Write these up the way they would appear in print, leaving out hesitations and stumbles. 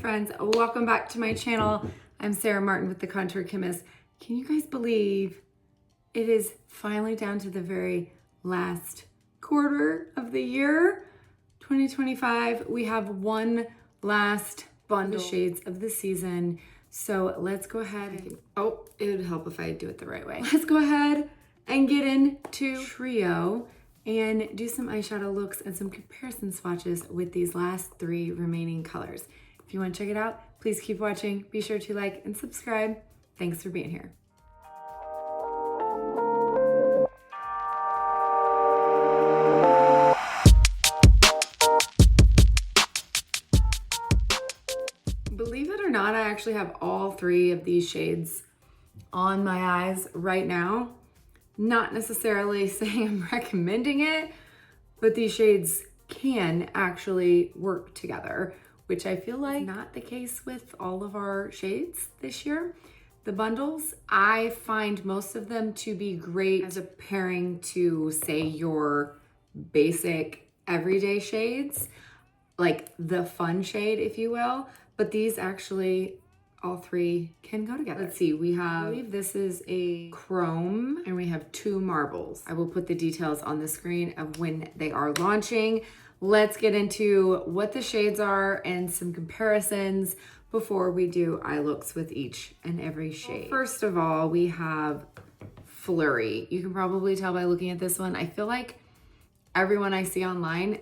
friends, welcome back to my channel. I'm Sarah Martin with The Contour Chemist. Can you guys believe it is finally down to the very last quarter of the year, 2025. We have one last bundle of shades of the season. So let's go ahead and, oh, it would help if I do it the right way. Let's go ahead and get into Trio and do some eyeshadow looks and some comparison swatches with these last three remaining colors. If you want to check it out, please keep watching. Be sure to like and subscribe. Thanks for being here. Believe it or not, I actually have all three of these shades on my eyes right now. Not necessarily saying I'm recommending it, but these shades can actually work together, which I feel like is not the case with all of our shades this year. The bundles, I find most of them to be great as a pairing to, say, your basic everyday shades, like the fun shade, if you will. But these actually, all three can go together. Let's see, we have, I believe this is a chrome, and we have two marbles. I will put the details on the screen of when they are launching. Let's get into what the shades are and some comparisons before we do eye looks with each and every shade. First of all, we have Flurry. You can probably tell by looking at this one. I feel like everyone I see online,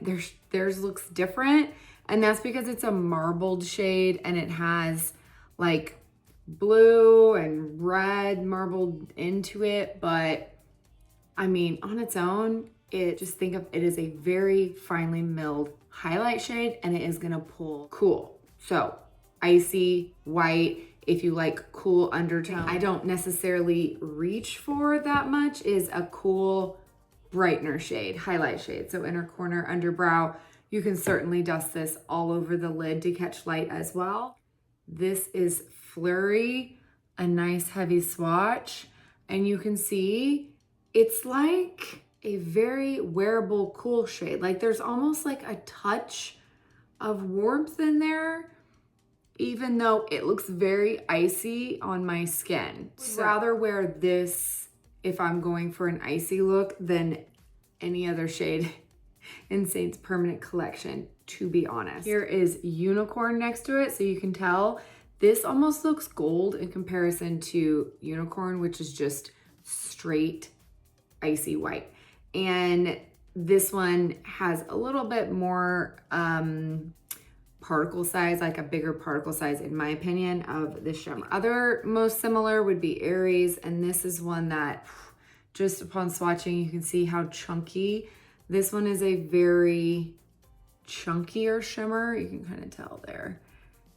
theirs looks different, and that's because it's a marbled shade and it has like blue and red marbled into it. But I mean, on its own, just think of it as a very finely milled highlight shade, and it is gonna pull cool. So icy white, if you like cool undertone. I don't necessarily reach for that much, is a cool brightener shade, highlight shade. So inner corner, underbrow. You can certainly dust this all over the lid to catch light as well. This is Flurry, a nice heavy swatch. And you can see it's like a very wearable cool shade. Like there's almost like a touch of warmth in there, even though it looks very icy on my skin. So I'd rather wear this if I'm going for an icy look than any other shade in Seint's permanent collection, to be honest. Here is Unicorn next to it, so you can tell this almost looks gold in comparison to Unicorn, which is just straight icy white. And this one has a little bit more particle size, like a bigger particle size in my opinion, of the shimmer. The other most similar would be Aries, and this is one that just upon swatching you can see how chunky. This one is a very chunkier shimmer. You can kind of tell there.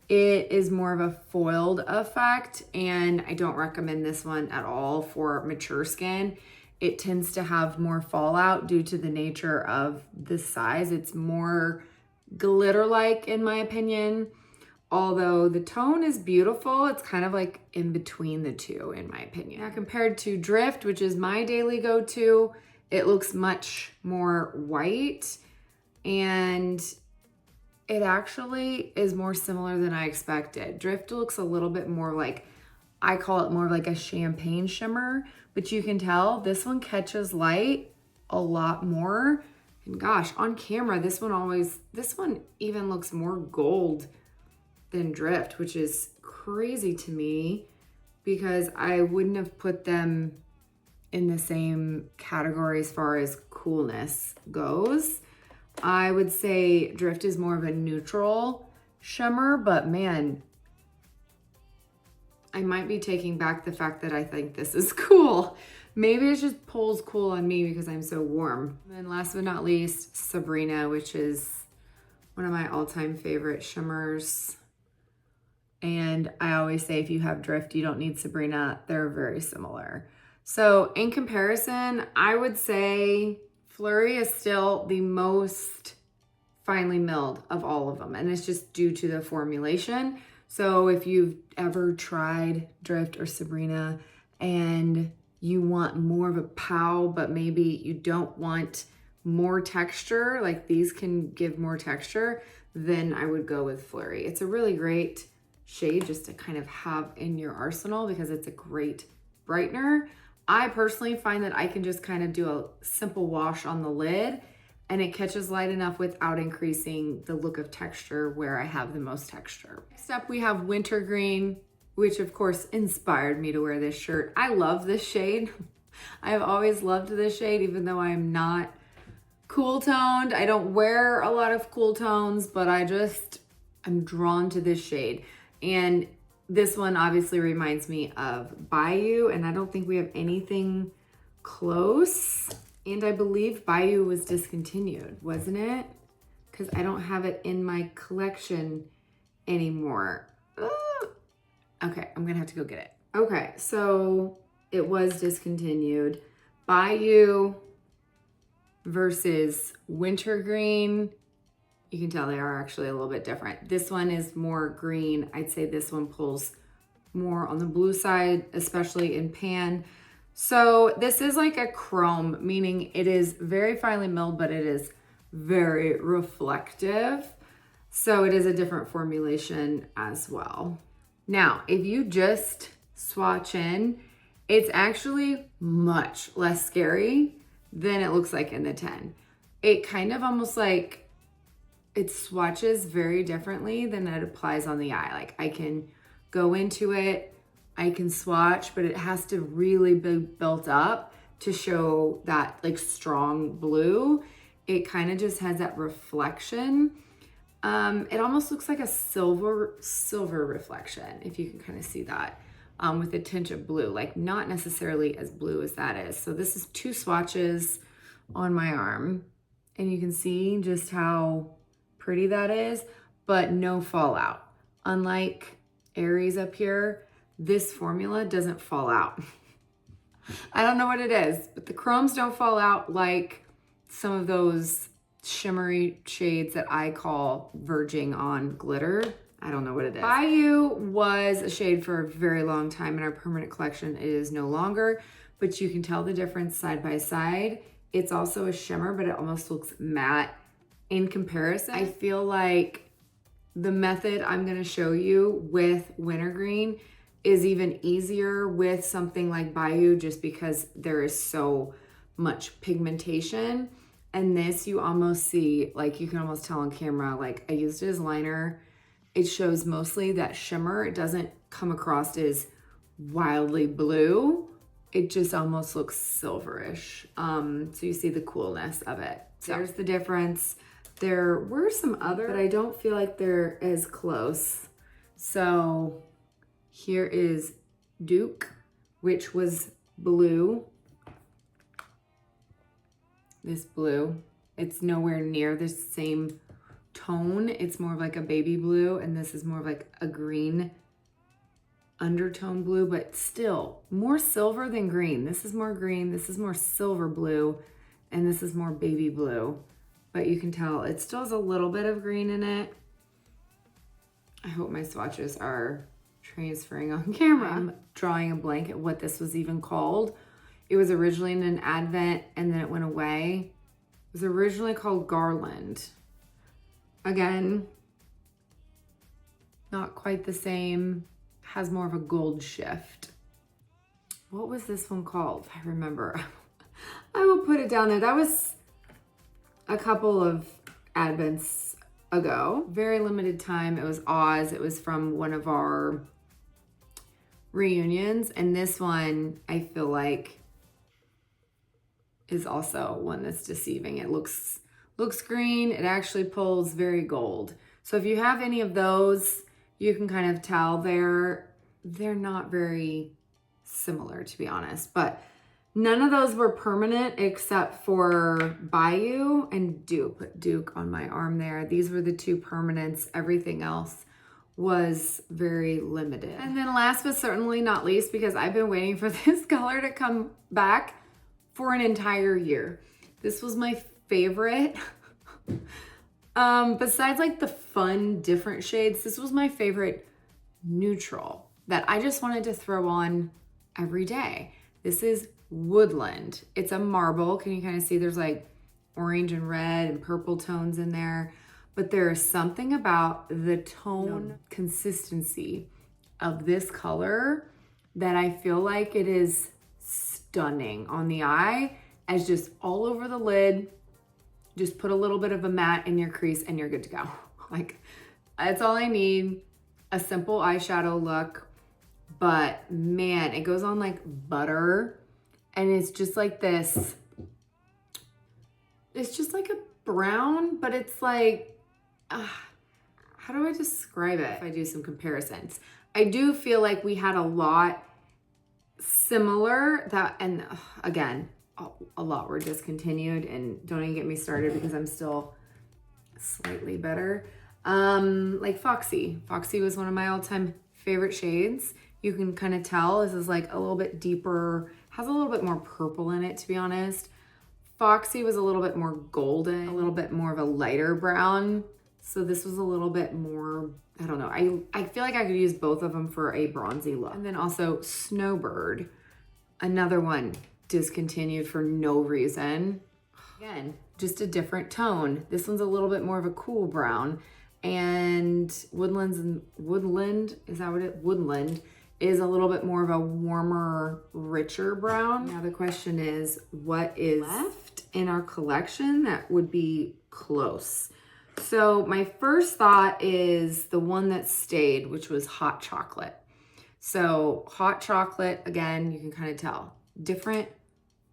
It is more of a foiled effect, and I don't recommend this one at all for mature skin. It tends to have more fallout due to the nature of the size. It's more glitter-like in my opinion, although the tone is beautiful. It's kind of like in between the two in my opinion. Now compared to Drift, which is my daily go-to, it looks much more white, and it actually is more similar than I expected. Drift looks a little bit more like, I call it more like a champagne shimmer, but you can tell this one catches light a lot more. And gosh, on camera, this one even looks more gold than Drift, which is crazy to me because I wouldn't have put them in the same category as far as coolness goes. I would say Drift is more of a neutral shimmer, but man, I might be taking back the fact that I think this is cool. Maybe it just pulls cool on me because I'm so warm. And last but not least, Sabrina, which is one of my all-time favorite shimmers. And I always say if you have Drift, you don't need Sabrina. They're very similar. So in comparison, I would say Flurry is still the most finely milled of all of them. And it's just due to the formulation. So if you've ever tried Drift or Sabrina and you want more of a pow, but maybe you don't want more texture, like these can give more texture, then I would go with Flurry. It's a really great shade just to kind of have in your arsenal because it's a great brightener. I personally find that I can just kind of do a simple wash on the lid and it catches light enough without increasing the look of texture where I have the most texture. Next up, we have Wintergreen, which of course inspired me to wear this shirt. I love this shade. I have always loved this shade, even though I'm not cool toned. I don't wear a lot of cool tones, but I'm drawn to this shade. And this one obviously reminds me of Bayou, and I don't think we have anything close. And I believe Bayou was discontinued, wasn't it? Because I don't have it in my collection anymore. Okay, I'm gonna have to go get it. Okay, so it was discontinued. Bayou versus Wintergreen. You can tell they are actually a little bit different. This one is more green. I'd say this one pulls more on the blue side, especially in pan. So this is like a chrome, meaning it is very finely milled, but it is very reflective. So it is a different formulation as well. Now, if you just swatch in, it's actually much less scary than it looks like in the 10. It kind of almost like it swatches very differently than it applies on the eye. Like I can go into it, I can swatch, but it has to really be built up to show that like strong blue. It kind of just has that reflection. It almost looks like a silver reflection, if you can kind of see that, with a tinge of blue, like not necessarily as blue as that is. So this is 2 swatches on my arm, and you can see just how pretty that is, but no fallout. Unlike Aries up here, this formula doesn't fall out. I don't know what it is, but the chromes don't fall out like some of those shimmery shades that I call verging on glitter. I don't know what it is. Bayou was a shade for a very long time in our permanent collection. It is no longer, but you can tell the difference side by side. It's also a shimmer, but it almost looks matte in comparison. I feel like the method I'm gonna show you with Wintergreen is even easier with something like Bayou, just because there is so much pigmentation. And this, you almost see, like you can almost tell on camera, like I used it as liner. It shows mostly that shimmer. It doesn't come across as wildly blue. It just almost looks silverish. So you see the coolness of it. So there's the difference. There were some other, but I don't feel like they're as close. So here is Duke, which was blue. This blue, it's nowhere near the same tone. It's more of like a baby blue, and this is more of like a green undertone blue, but still more silver than green. This is more green, this is more silver blue, and this is more baby blue. But you can tell it still has a little bit of green in it. I hope my swatches are transferring on camera. I'm drawing a blank at what this was even called. It was originally in an Advent and then it went away. It was originally called Garland. Again, not quite the same. Has more of a gold shift. What was this one called? I remember. I will put it down there. That was a couple of Advents ago. Very limited time. It was Oz. It was from one of our reunions. And this one, I feel like, is also one that's deceiving. It looks green. It actually pulls very gold. So if you have any of those, you can kind of tell they're not very similar, to be honest. But none of those were permanent except for Bayou and Duke. Put Duke on my arm there. These were the 2 permanents. Everything else was very limited. And then last but certainly not least, because I've been waiting for this color to come back for an entire year. This was my favorite. Besides like the fun different shades, this was my favorite neutral that I just wanted to throw on every day. This is Woodland. It's a marble. Can you kind of see there's like orange and red and purple tones in there, but there is something about the tone consistency of this color that I feel like it is stunning on the eye as just all over the lid. Just put a little bit of a matte in your crease and you're good to go. Like, that's all I need. A simple eyeshadow look, but man, it goes on like butter, and it's just like this. It's just like a brown, but it's like, how do I describe it? If I do some comparisons, I do feel like we had a lot similar that, and again, a lot were discontinued, and don't even get me started because I'm still slightly better. Like Foxy. Foxy was one of my all-time favorite shades. You can kind of tell this is like a little bit deeper, has a little bit more purple in it, to be honest. Foxy was a little bit more golden, a little bit more of a lighter brown. So this was a little bit more, I don't know. I feel like I could use both of them for a bronzy look. And then also Snowbird, another one discontinued for no reason. Again, just a different tone. This one's a little bit more of a cool brown, and Woodland is a little bit more of a warmer, richer brown. Now the question is, what is left in our collection that would be close? So my first thought is the one that stayed, which was Hot Chocolate. So Hot Chocolate, again, you can kind of tell, different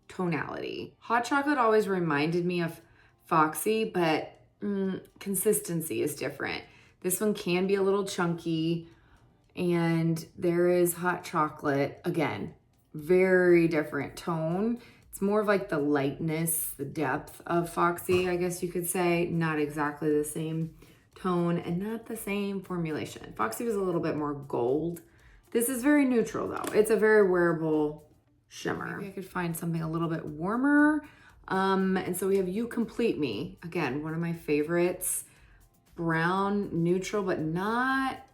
tonality. Hot Chocolate always reminded me of Foxy, but consistency is different. This one can be a little chunky, and there is Hot Chocolate, again, very different tone. It's more of like the lightness, the depth of Foxy, I guess you could say. Not exactly the same tone and not the same formulation. Foxy was a little bit more gold. This is very neutral though. It's a very wearable shimmer. Maybe I could find something a little bit warmer. And so we have You Complete Me. Again, one of my favorites. Brown, neutral, but not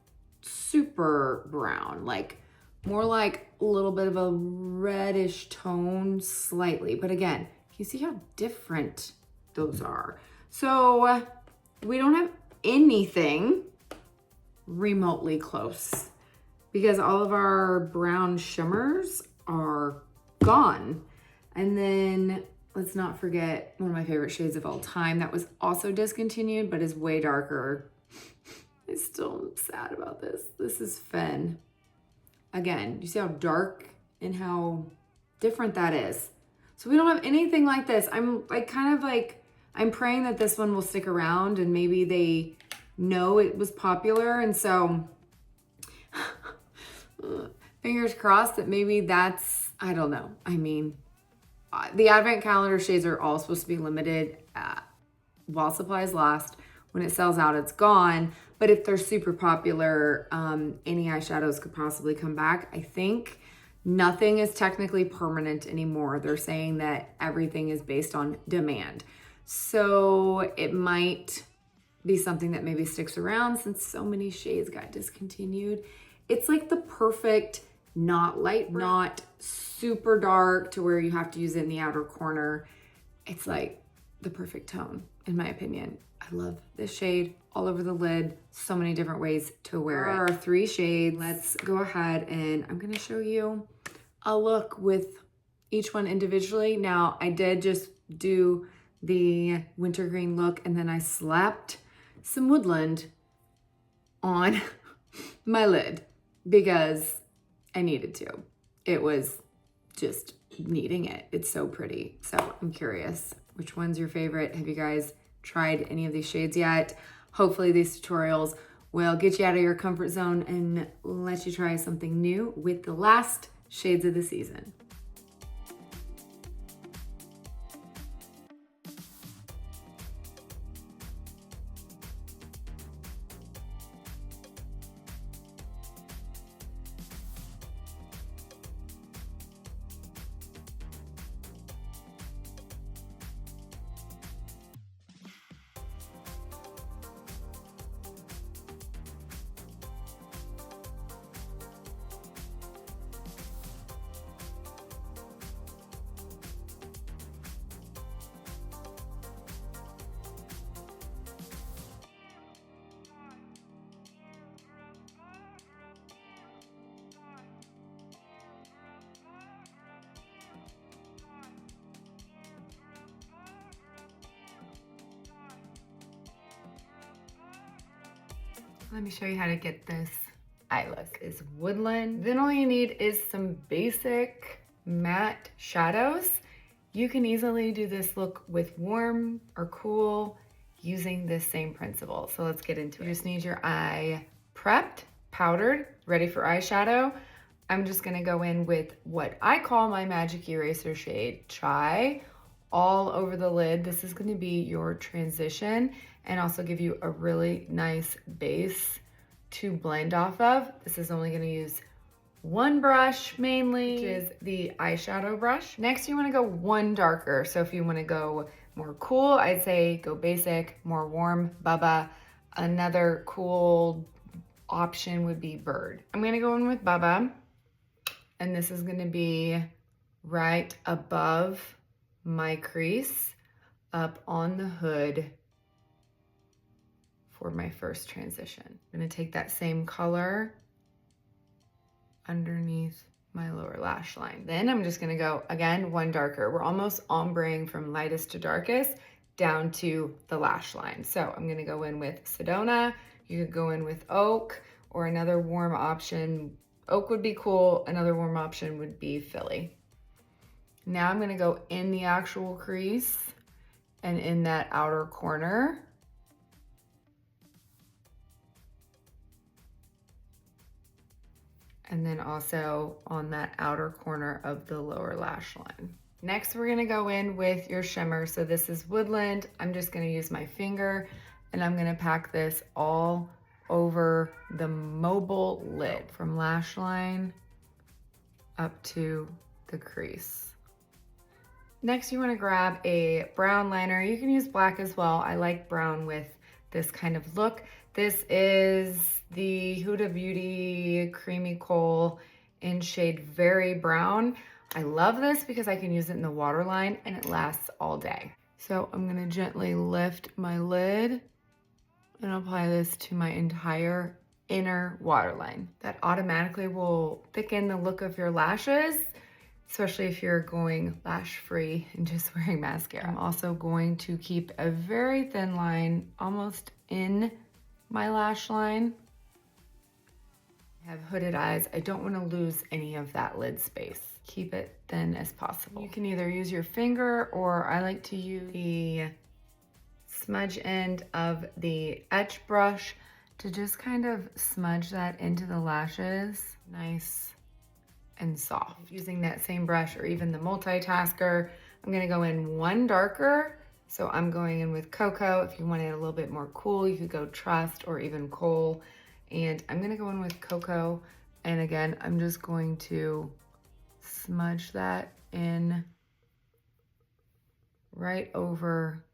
super brown. Like more like a little bit of a reddish tone, slightly. But again, you see how different those are. So we don't have anything remotely close because all of our brown shimmers are gone. And then let's not forget one of my favorite shades of all time that was also discontinued, but is way darker. I still am sad about this. This is Fen. Again, you see how dark and how different that is. So we don't have anything like this. I'm I'm praying that this one will stick around and maybe they know it was popular. And so fingers crossed that maybe that's, I don't know. I mean, the advent calendar shades are all supposed to be limited while supplies last. When it sells out, it's gone. But if they're super popular, any eyeshadows could possibly come back. I think nothing is technically permanent anymore. They're saying that everything is based on demand. So it might be something that maybe sticks around since so many shades got discontinued. It's like the perfect, not light, not super dark to where you have to use it in the outer corner. It's like the perfect tone, in my opinion. I love this shade all over the lid. So many different ways to wear it. There are 3 shades. Let's go ahead and I'm gonna show you a look with each one individually. Now, I did just do the Wintergreen look and then I slapped some Woodland on my lid because I needed to. It was just needing it. It's so pretty. So I'm curious, which one's your favorite? Have you guys tried any of these shades yet? Hopefully these tutorials will get you out of your comfort zone and let you try something new with the last shades of the season. Let me show you how to get this eye look. Is Woodland. Then all you need is some basic matte shadows. You can easily do this look with warm or cool using this same principle. So let's get into it. You just need your eye prepped, powdered, ready for eyeshadow. I'm just gonna go in with what I call my magic eraser shade, Chai, all over the lid. This is gonna be your transition and also give you a really nice base to blend off of. This is only gonna use one brush mainly, which is the eyeshadow brush. Next, you wanna go one darker. So if you wanna go more cool, I'd say go basic, more warm, Bubba. Another cool option would be Bird. I'm gonna go in with Bubba, and this is gonna be right above my crease, up on the hood for my first transition. I'm gonna take that same color underneath my lower lash line. Then I'm just gonna go, again, one darker. We're almost ombreing from lightest to darkest down to the lash line. So I'm gonna go in with Sedona. You could go in with Oak, or another warm option. Oak would be cool. Another warm option would be Philly. Now I'm gonna go in the actual crease and in that outer corner. And then also on that outer corner of the lower lash line. Next, we're gonna go in with your shimmer. So this is Woodland. I'm just gonna use my finger and I'm gonna pack this all over the mobile lid from lash line up to the crease. Next, you wanna grab a brown liner. You can use black as well. I like brown with this kind of look. This is the Huda Beauty Creamy Coal in shade Very Brown. I love this because I can use it in the waterline and it lasts all day. So I'm gonna gently lift my lid and apply this to my entire inner waterline. That automatically will thicken the look of your lashes, especially if you're going lash free and just wearing mascara. I'm also going to keep a very thin line almost in my lash line. I have hooded eyes. I don't want to lose any of that lid space. Keep it thin as possible. You can either use your finger, or I like to use the smudge end of the etch brush to just kind of smudge that into the lashes. Nice and soft. Using that same brush or even the multitasker, I'm gonna go in one darker. So I'm going in with Cocoa. If you want it a little bit more cool, you could go Trust or even Coal. And I'm gonna go in with Cocoa. And again, I'm just going to smudge that in right over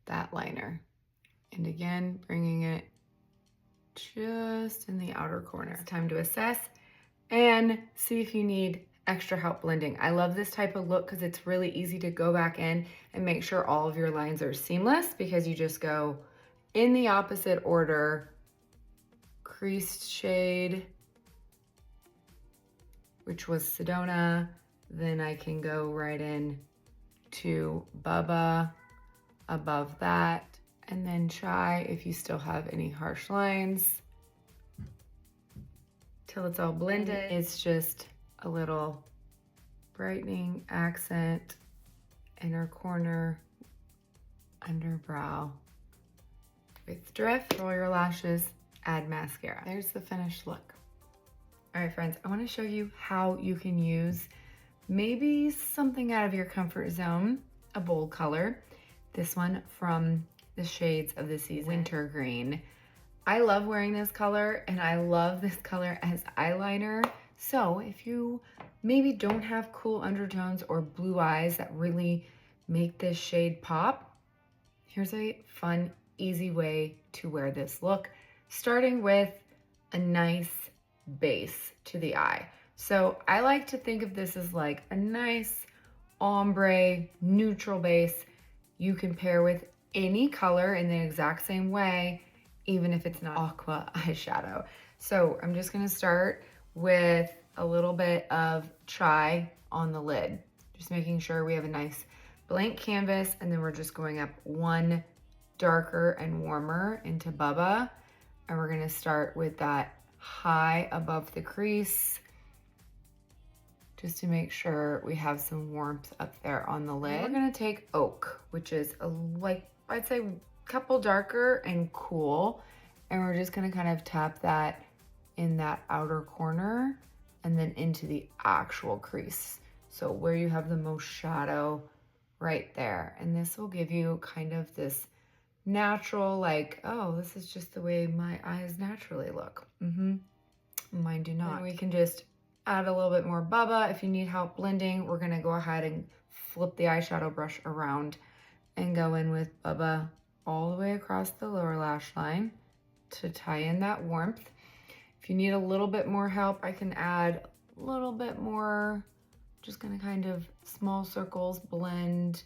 that liner. And again, bringing it just in the outer corner. It's time to assess and see if you need extra help blending. I love this type of look because it's really easy to go back in and make sure all of your lines are seamless, because you just go in the opposite order. Creased shade, which was Sedona. Then I can go right in to Bubba above that, and then Chai if you still have any harsh lines, till it's all blended. It's just a little brightening accent, inner corner, underbrow with drift. Roll your lashes, add mascara. There's the finished look. All right, friends, I want to show you how you can use maybe something out of your comfort zone, a bold color. This one from the shades of the season, Wintergreen. I love wearing this color, and I love this color as eyeliner. So if you maybe don't have cool undertones or blue eyes that really make this shade pop, here's a fun, easy way to wear this look, starting with a nice base to the eye. So I like to think of this as like a nice ombre neutral base. You can pair with any color in the exact same way, even if it's not aqua eyeshadow. So I'm just gonna start with a little bit of Chai on the lid, just making sure we have a nice blank canvas, and then we're just going up 1, darker and warmer into Bubba. And we're gonna start with that high above the crease, just to make sure we have some warmth up there on the lid. We're gonna take Oak, which is I'd say a couple darker and cool. And we're just gonna kind of tap that in that outer corner and then into the actual crease. So where you have the most shadow, right there. And this will give you kind of this natural, like, oh, this is just the way my eyes naturally look. Mine do not. And we can just add a little bit more Bubba. If you need help blending, we're gonna go ahead and flip the eyeshadow brush around and go in with Bubba all the way across the lower lash line to tie in that warmth. If you need a little bit more help, I can add a little bit more. Just gonna kind of small circles blend.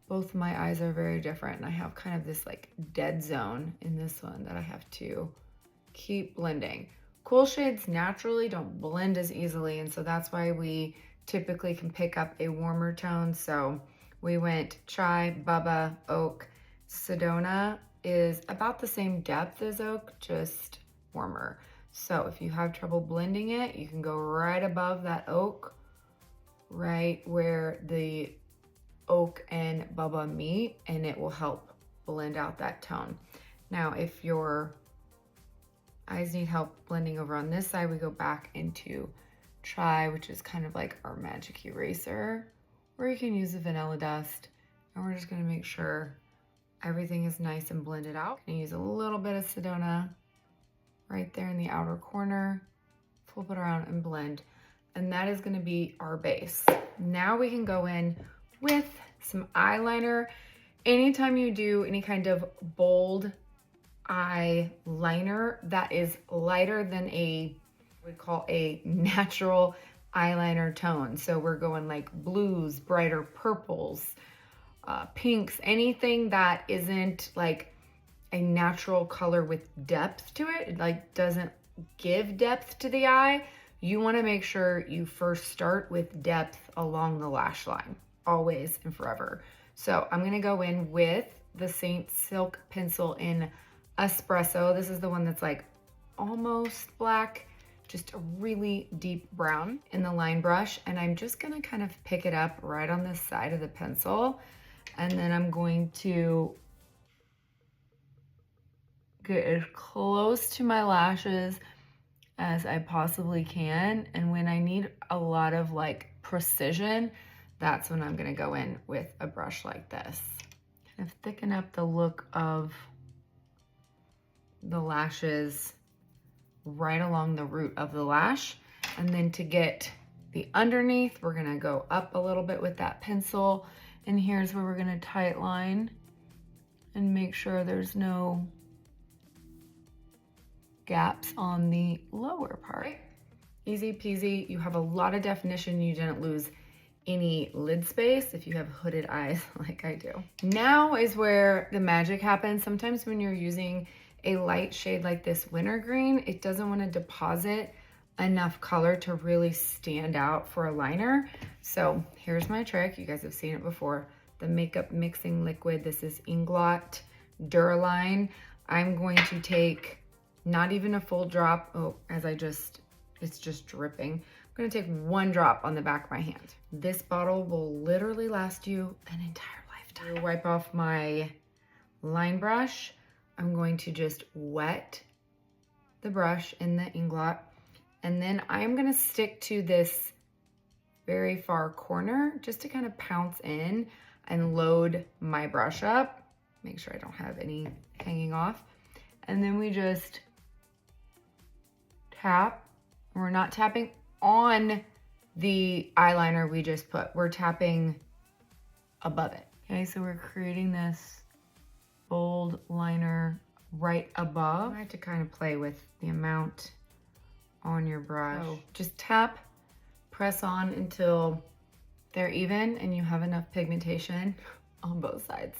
Both my eyes are very different, and I have kind of this like dead zone in this one that I have to keep blending. Cool shades naturally don't blend as easily, and so that's why we typically can pick up a warmer tone. So we went Chai, Bubba, Oak. Sedona is about the same depth as Oak, just warmer. So if you have trouble blending it, you can go right above that Oak, right where the Oak and Bubba meet, and it will help blend out that tone. Now, if your eyes need help blending over on this side, we go back into Chai, which is kind of like our magic eraser, or you can use the vanilla dust. And we're just gonna make sure everything is nice and blended out. Gonna use a little bit of Sedona right there in the outer corner, flip it around and blend. And that is gonna be our base. Now we can go in with some eyeliner. Anytime you do any kind of bold eyeliner that is lighter than we call a natural eyeliner tone. So we're going like blues, brighter purples, pinks, anything that isn't like a natural color with depth to it, like doesn't give depth to the eye. You want to make sure you first start with depth along the lash line, always and forever. So I'm going to go in with the Seint Silk Pencil in Espresso. This is the one that's like almost black, just a really deep brown in the line brush. And I'm just going to kind of pick it up right on the side of the pencil. And then I'm going to get as close to my lashes as I possibly can. And when I need a lot of like precision, that's when I'm gonna go in with a brush like this. Kind of thicken up the look of the lashes right along the root of the lash. And then to get the underneath, we're gonna go up a little bit with that pencil. And here's where we're gonna tight line and make sure there's no gaps on the lower part. Easy peasy. You have a lot of definition. You didn't lose any lid space if you have hooded eyes like I do. Now is where the magic happens. Sometimes when you're using a light shade like this wintergreen, it doesn't want to deposit enough color to really stand out for a liner. So here's my trick. You guys have seen it before. The makeup mixing liquid. This is Inglot Duraline. I'm going to take not even a full drop. Oh, it's just dripping. I'm gonna take one drop on the back of my hand. This bottle will literally last you an entire lifetime. To wipe off my line brush, I'm going to just wet the brush in the Inglot. And then I'm gonna stick to this very far corner just to kind of pounce in and load my brush up. Make sure I don't have any hanging off. And then we just tap. We're not tapping on the eyeliner we just put. We're tapping above it. Okay, so we're creating this bold liner right above. I have to kind of play with the amount on your brush. So just tap, press on until they're even and you have enough pigmentation on both sides.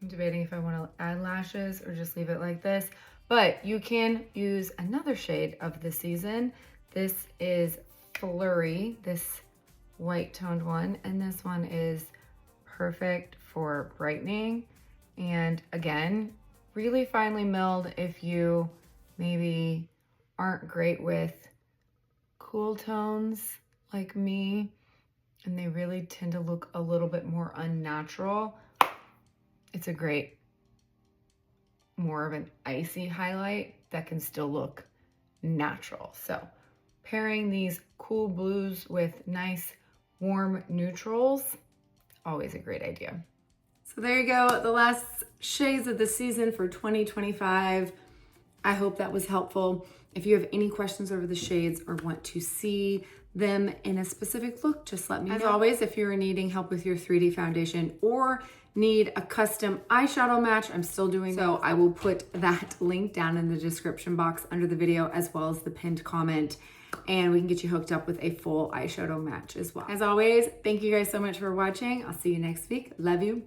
I'm debating if I want to add lashes or just leave it like this, but you can use another shade of the season. This is Flurry, this white toned one, and this one is perfect for brightening And again, really finely milled if you maybe aren't great with cool tones like me, and they really tend to look a little bit more unnatural. It's a great, more of an icy highlight that can still look natural. So pairing these cool blues with nice warm neutrals, always a great idea. So there you go, the last shades of the season for 2025. I hope that was helpful. If you have any questions over the shades or want to see them in a specific look, just let me know. As always, if you're needing help with your 3D foundation or need a custom eyeshadow match, I'm still doing so. I will put that link down in the description box under the video, as well as the pinned comment, and we can get you hooked up with a full eyeshadow match as well. As always, thank you guys so much for watching. I'll see you next week. Love you.